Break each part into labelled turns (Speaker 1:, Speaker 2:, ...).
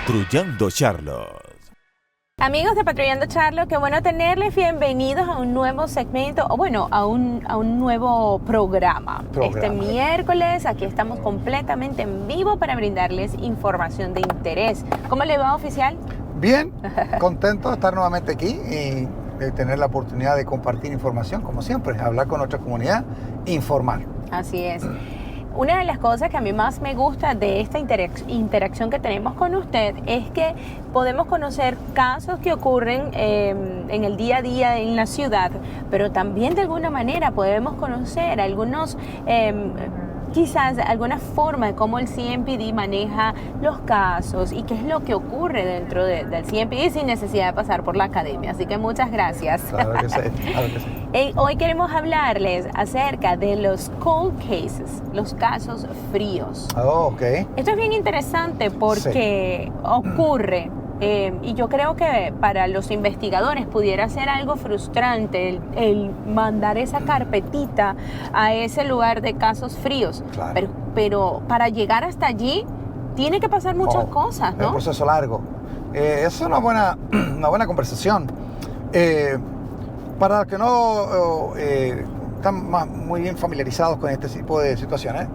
Speaker 1: Patrullando Charlotte.
Speaker 2: Amigos de Patrullando Charlotte, qué bueno tenerles. Bienvenidos a un nuevo segmento, o bueno, a un nuevo programa. Este miércoles aquí estamos completamente en vivo para brindarles información de interés. ¿Cómo le va, oficial?
Speaker 3: Bien, contento de estar nuevamente aquí y de tener la oportunidad de compartir información, como siempre, hablar con nuestra comunidad, informar.
Speaker 2: Así es. Una de las cosas que a mí más me gusta de esta interacción que tenemos con usted es que podemos conocer casos que ocurren en el día a día en la ciudad, pero también de alguna manera podemos conocer algunos quizás alguna forma de cómo el CMPD maneja los casos y qué es lo que ocurre dentro del CMPD sin necesidad de pasar por la academia. Así que muchas gracias.
Speaker 3: Claro que sí, claro que sí.
Speaker 2: Hoy queremos hablarles acerca de los cold cases, los casos fríos.
Speaker 3: Oh, ok.
Speaker 2: Esto es bien interesante porque ocurre, y yo creo que para los investigadores pudiera ser algo frustrante el mandar esa carpetita a ese lugar de casos fríos.
Speaker 3: Claro.
Speaker 2: Pero para llegar hasta allí tiene que pasar muchas cosas, ¿no?
Speaker 3: Es un proceso largo. Es una buena conversación. Para los que no están muy bien familiarizados con este tipo de situaciones,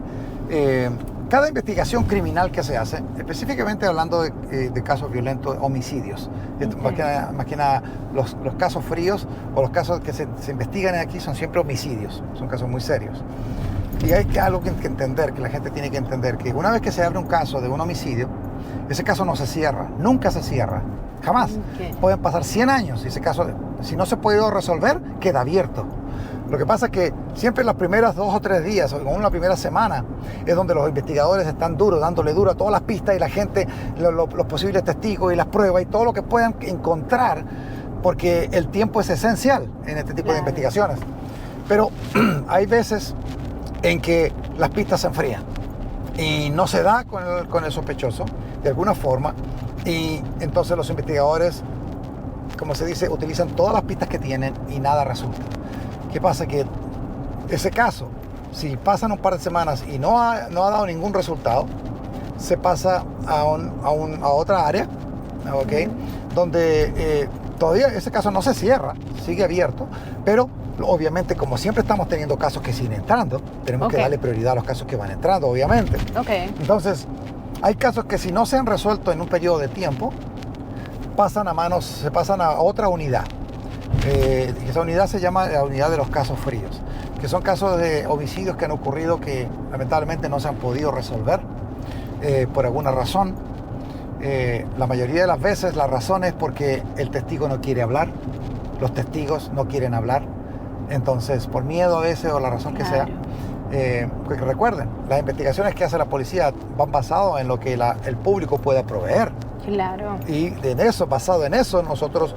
Speaker 3: cada investigación criminal que se hace, específicamente hablando de casos violentos, homicidios, más que nada los casos fríos o los casos que se investigan aquí son siempre homicidios, son casos muy serios. Y hay algo que entender, que la gente tiene que entender, que una vez que se abre un caso de un homicidio, ese caso no se cierra, nunca se cierra, jamás. Pueden pasar 100 años y ese caso, si no se puede resolver, queda abierto. Lo que pasa es que siempre en las primeras 2 o 3 días, o en la primera semana, es donde los investigadores están duros, dándole duro a todas las pistas y la gente, los posibles testigos y las pruebas y todo lo que puedan encontrar, porque el tiempo es esencial en este tipo de investigaciones. Pero hay veces en que las pistas se enfrían y no se da con el sospechoso de alguna forma, y entonces los investigadores, como se dice, utilizan todas las pistas que tienen y nada resulta. ¿Qué pasa? Que ese caso, si pasan un par de semanas y no ha dado ningún resultado, se pasa a otra área, ¿okay? Donde todavía ese caso no se cierra, sigue abierto, pero obviamente, como siempre estamos teniendo casos que siguen entrando, tenemos que darle prioridad a los casos que van entrando, obviamente. Entonces, hay casos que si no se han resuelto en un periodo de tiempo, se pasan a otra unidad. Esa unidad se llama la unidad de los casos fríos, que son casos de homicidios que han ocurrido que lamentablemente no se han podido resolver por alguna razón. La mayoría de las veces la razón es porque el testigo no quiere hablar, los testigos no quieren hablar, entonces por miedo a veces o la razón que sea. Porque recuerden, las investigaciones que hace la policía van basadas en lo que el público pueda proveer.
Speaker 2: Claro.
Speaker 3: Y basado en eso, nosotros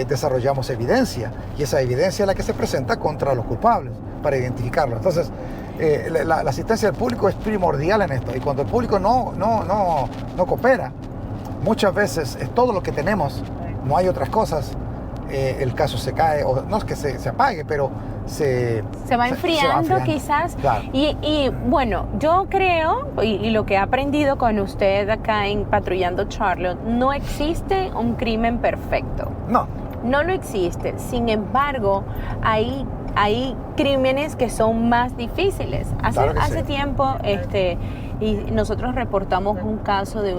Speaker 3: desarrollamos evidencia, y esa evidencia es la que se presenta contra los culpables para identificarlos. Entonces, la asistencia del público es primordial en esto, y cuando el público no coopera, muchas veces es todo lo que tenemos, no hay otras cosas, el caso se cae, o no es que se apague, pero se va enfriando
Speaker 2: quizás.
Speaker 3: Claro.
Speaker 2: Y bueno, yo creo, y lo que he aprendido con usted acá en Patrullando Charlotte, no existe un crimen perfecto. No lo existe. Sin embargo, hay crímenes que son más difíciles. Hace tiempo, y nosotros reportamos un caso de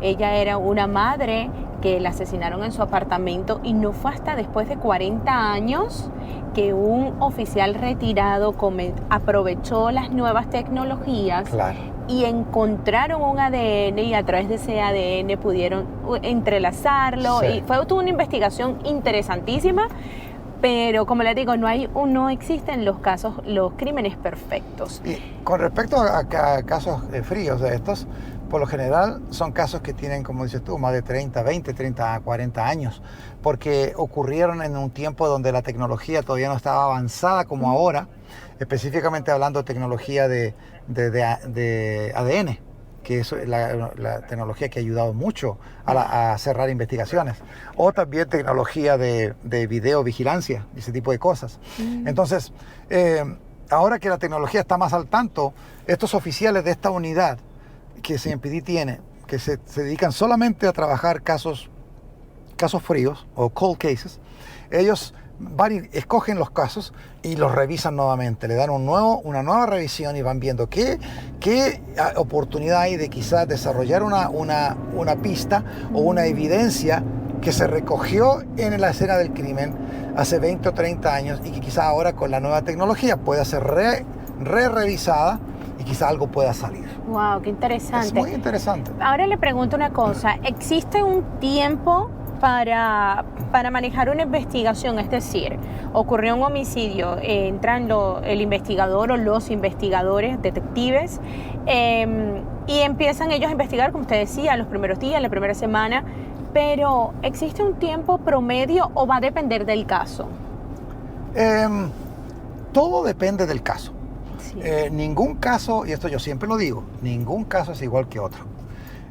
Speaker 2: ella era una madre que la asesinaron en su apartamento, y no fue hasta después de 40 años que un oficial retirado aprovechó las nuevas tecnologías y encontraron un ADN, y a través de ese ADN pudieron entrelazarlo. Y tuvo una investigación interesantísima, pero como les digo, no existen los crímenes perfectos.
Speaker 3: Y con respecto a casos fríos de estos, por lo general son casos que tienen, como dices tú, más de 30, 40 años, porque ocurrieron en un tiempo donde la tecnología todavía no estaba avanzada como ahora, específicamente hablando de tecnología de ADN, que es la tecnología que ha ayudado mucho a cerrar investigaciones, o también tecnología de videovigilancia, ese tipo de cosas. Entonces, ahora que la tecnología está más al tanto, estos oficiales de esta unidad que CMPD tiene, que se dedican solamente a trabajar casos fríos o cold cases, ellos van y escogen los casos y los revisan nuevamente, le dan una nueva revisión y van viendo qué oportunidad hay de quizás desarrollar una pista o una evidencia que se recogió en la escena del crimen hace 20 o 30 años y que quizás ahora con la nueva tecnología pueda ser revisada y quizás algo pueda salir.
Speaker 2: Wow, qué interesante.
Speaker 3: Es muy interesante.
Speaker 2: Ahora le pregunto una cosa, ¿existe un tiempo para manejar una investigación? Es decir, ocurrió un homicidio, entran el investigador o los investigadores, detectives, y empiezan ellos a investigar, como usted decía, los primeros días, la primera semana, pero ¿existe un tiempo promedio o va a depender del caso?
Speaker 3: Todo depende del caso.
Speaker 2: Sí.
Speaker 3: Ningún caso, y esto yo siempre lo digo, ningún caso es igual que otro.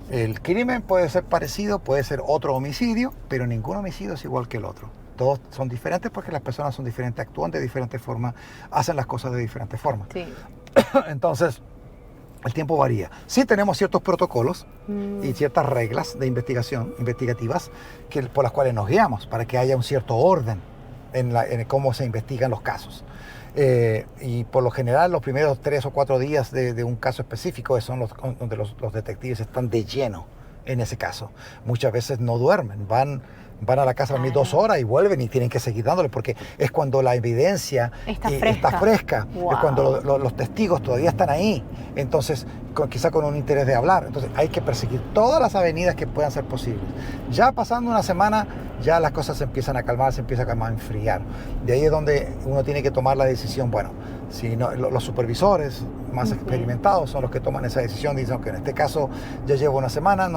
Speaker 3: El crimen puede ser parecido, puede ser otro homicidio, pero ningún homicidio es igual que el otro. Todos son diferentes porque las personas son diferentes, actúan de diferentes formas, hacen las cosas de diferentes formas.
Speaker 2: Sí.
Speaker 3: Entonces, el tiempo varía. Sí tenemos ciertos protocolos y ciertas reglas de investigativas por las cuales nos guiamos, para que haya un cierto orden en cómo se investigan los casos. Y por lo general los primeros 3 o 4 días de un caso específico son donde los detectives están de lleno en ese caso. Muchas veces no duermen, van a la casa a dormir 2 horas y vuelven y tienen que seguir dándole porque es cuando la evidencia está fresca. Wow. Es cuando los testigos todavía están ahí, entonces quizá con un interés de hablar. Entonces hay que perseguir todas las avenidas que puedan ser posibles. Ya pasando una semana ya las cosas se empiezan a calmar, se empieza a enfriar. De ahí es donde uno tiene que tomar la decisión. Bueno, si no, los supervisores más experimentados son los que toman esa decisión. Dicen que en este caso ya llevo una semana,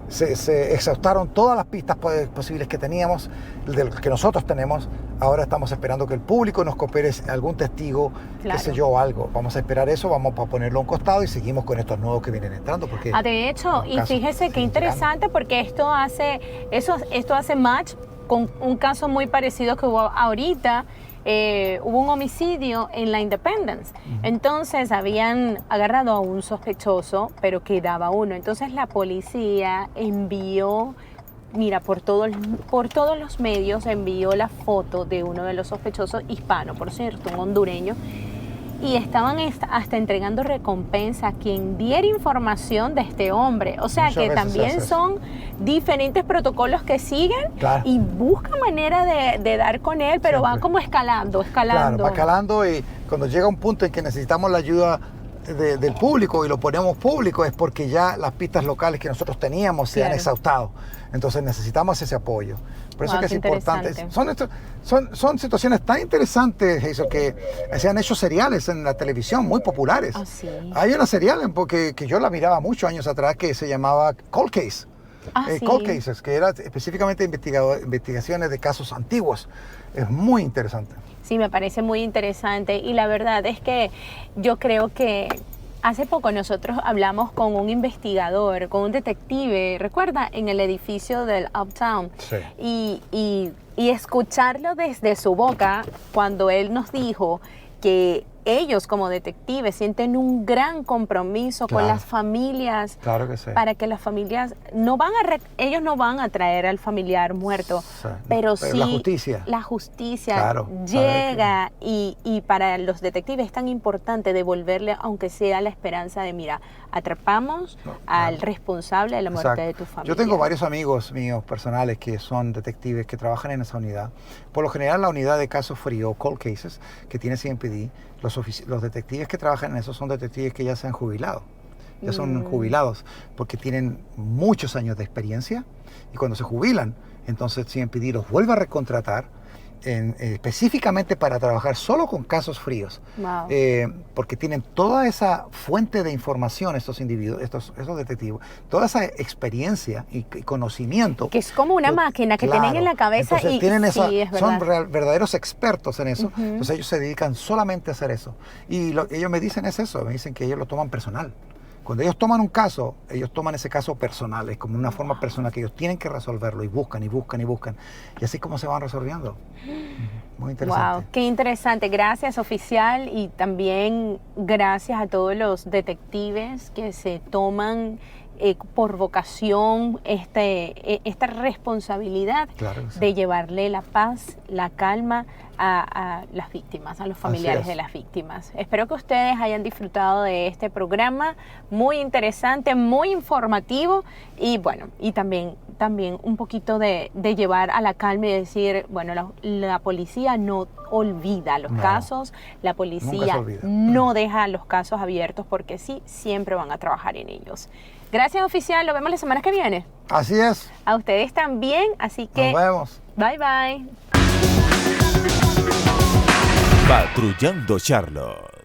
Speaker 3: se exhaustaron todas las pistas posibles que teníamos, que nosotros tenemos. Ahora estamos esperando que el público nos coopere, algún testigo,
Speaker 2: claro,
Speaker 3: qué sé yo, algo. Vamos a esperar eso, vamos a ponerlo a un costado y seguimos con estos nuevos que vienen entrando. Porque
Speaker 2: de hecho, y fíjese qué interesante, porque esto hace match con un caso muy parecido que hubo ahorita. Hubo un homicidio en la Independence. Entonces habían agarrado a un sospechoso, pero quedaba uno. Entonces la policía envió, por todos los medios, envió la foto de uno de los sospechosos, hispano, por cierto, un hondureño, y estaban hasta entregando recompensa a quien diera información de este hombre. O sea, que también son diferentes protocolos que siguen, claro, y buscan manera de dar con él, pero siempre va como escalando.
Speaker 3: Claro, va escalando, y cuando llega un punto en que necesitamos la ayuda del público y lo ponemos público es porque ya las pistas locales que nosotros teníamos se han exhaustado. Entonces necesitamos ese apoyo. Por eso es que es importante. Son situaciones tan interesantes, Hazel, que se han hecho seriales en la televisión, muy populares.
Speaker 2: Oh, sí.
Speaker 3: Hay una serial que yo la miraba muchos años atrás que se llamaba Cold Case.
Speaker 2: Sí.
Speaker 3: Cold Cases, que era específicamente investigaciones de casos antiguos. Es muy interesante.
Speaker 2: Sí, me parece muy interesante, y la verdad es que yo creo que hace poco nosotros hablamos con un investigador, con un detective, recuerda, en el edificio del Uptown. Sí. Y escucharlo desde su boca cuando él nos dijo que ellos como detectives sienten un gran compromiso, claro, con las familias,
Speaker 3: claro que sí,
Speaker 2: para que las familias ellos no van a traer al familiar muerto, sí, pero sí la justicia
Speaker 3: claro,
Speaker 2: llega, y para los detectives es tan importante devolverle, aunque sea la esperanza de, atrapamos al responsable de la muerte, exacto, de tu familia.
Speaker 3: Yo tengo varios amigos míos personales que son detectives que trabajan en esa unidad. Por lo general la unidad de casos fríos, cold cases, que tiene CMPD, los detectives que trabajan en eso son detectives que ya se han jubilado. Ya son jubilados porque tienen muchos años de experiencia, y cuando se jubilan, entonces CMPD los vuelve a recontratar específicamente para trabajar solo con casos fríos.
Speaker 2: Wow.
Speaker 3: Porque tienen toda esa fuente de información, estos individuos, esos detectives, toda esa experiencia y conocimiento.
Speaker 2: Que es como una máquina que, claro, tienen en la cabeza.
Speaker 3: Entonces,
Speaker 2: y
Speaker 3: son verdaderos expertos en eso. Entonces ellos se dedican solamente a hacer eso. Y ellos me dicen me dicen que ellos lo toman personal. Cuando ellos toman un caso, ellos toman ese caso personal, es como una forma personal que ellos tienen que resolverlo, y buscan y buscan y buscan, y así como se van resolviendo. Muy interesante.
Speaker 2: Wow, qué interesante. Gracias, oficial, y también gracias a todos los detectives que se toman por vocación esta responsabilidad de llevarle la paz, la calma a las víctimas, a los familiares de las víctimas. Espero que ustedes hayan disfrutado de este programa, muy interesante, muy informativo, y bueno, y también un poquito de llevar a la calma y decir, bueno, la policía no olvida los casos, la policía no deja los casos abiertos, porque sí, siempre van a trabajar en ellos. Gracias, oficial. Nos vemos la semana que viene.
Speaker 3: Así es.
Speaker 2: A ustedes también. Así que
Speaker 3: nos vemos.
Speaker 2: Bye, bye.
Speaker 1: Patrullando Charlotte.